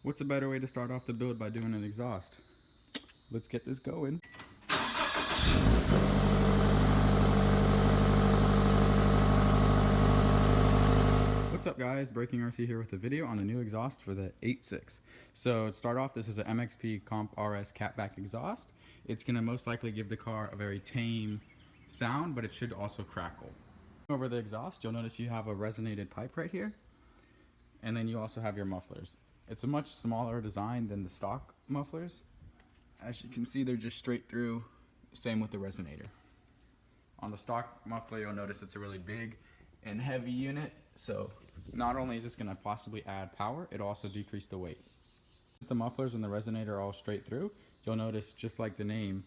What's a better way to start off the build by doing an exhaust? Let's get this going. What's up guys, Breaking RC here with a video on the new exhaust for the 8.6. So to start off, this is an Mxp Comp Rs catback exhaust. It's going to most likely give the car a very tame sound, but it should also crackle. Over the exhaust, you'll notice you have a resonated pipe right here, and then you also have your mufflers. It's a much smaller design than the stock mufflers. As you can see, they're just straight through, same with the resonator. On the stock muffler, you'll notice it's a really big and heavy unit, so not only is this going to possibly add power, it'll also decrease the weight. Since the mufflers and the resonator are all straight through, you'll notice, just like the name,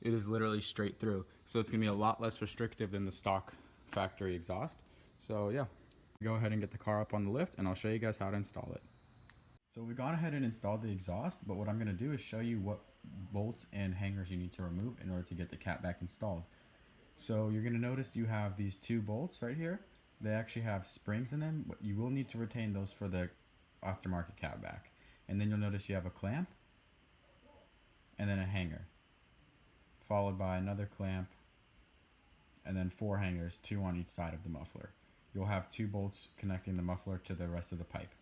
it is literally straight through. So it's going to be a lot less restrictive than the stock factory exhaust. So yeah, go ahead and get the car up on the lift and I'll show you guys how to install it. So we've gone ahead and installed the exhaust, but what I'm going to do is show you what bolts and hangers you need to remove in order to get the catback installed. So you're going to notice you have these two bolts right here. They actually have springs in them, but you will need to retain those for the aftermarket catback. And then you'll notice you have a clamp and then a hanger, followed by another clamp, and then 4 hangers, 2 on each side of the muffler. You'll have 2 bolts connecting the muffler to the rest of the pipe.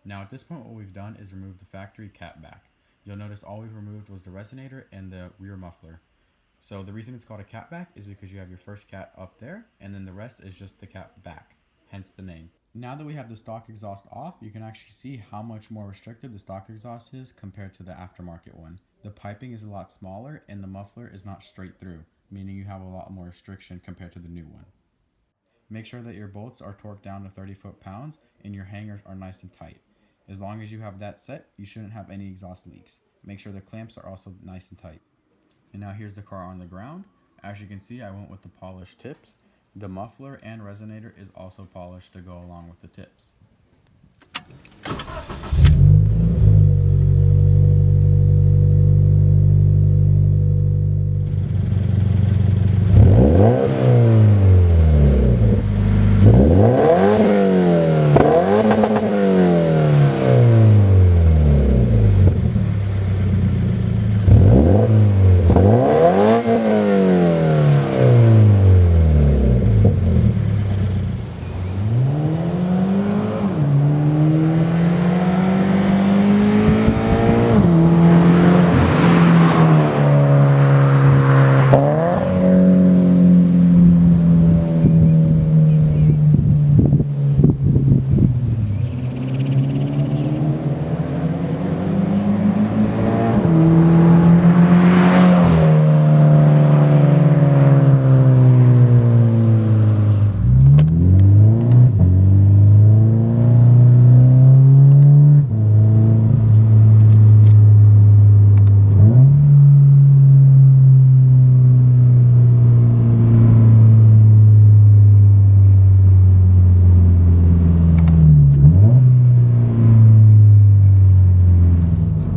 Now at this point, what we've done is remove the factory catback. You'll notice all we've removed was the resonator and the rear muffler. So the reason it's called a catback is because you have your first cat up there, and then the rest is just the catback, hence the name. Now that we have the stock exhaust off, you can actually see how much more restrictive the stock exhaust is compared to the aftermarket one. The piping is a lot smaller and the muffler is not straight through, meaning you have a lot more restriction compared to the new one. Make sure that your bolts are torqued down to 30 foot-pounds and your hangers are nice and tight. As long as you have that set, you shouldn't have any exhaust leaks. Make sure the clamps are also nice and tight. And now here's the car on the ground. As you can see, I went with the polished tips. The muffler and resonator is also polished to go along with the tips.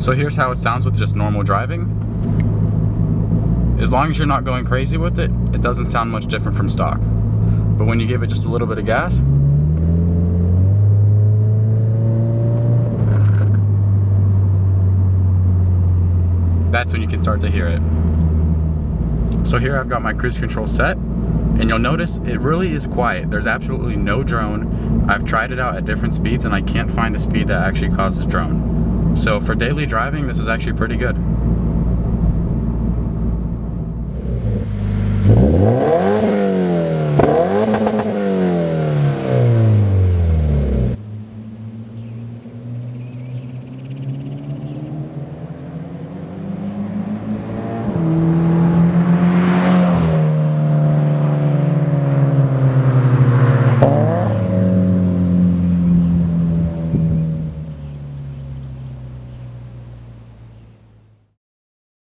So here's how it sounds with just normal driving. As long as you're not going crazy with it, it doesn't sound much different from stock. But when you give it just a little bit of gas, that's when you can start to hear it. So here I've got my cruise control set, and you'll notice it really is quiet. There's absolutely no drone. I've tried it out at different speeds and I can't find a speed that actually causes drone. So for daily driving, this is actually pretty good.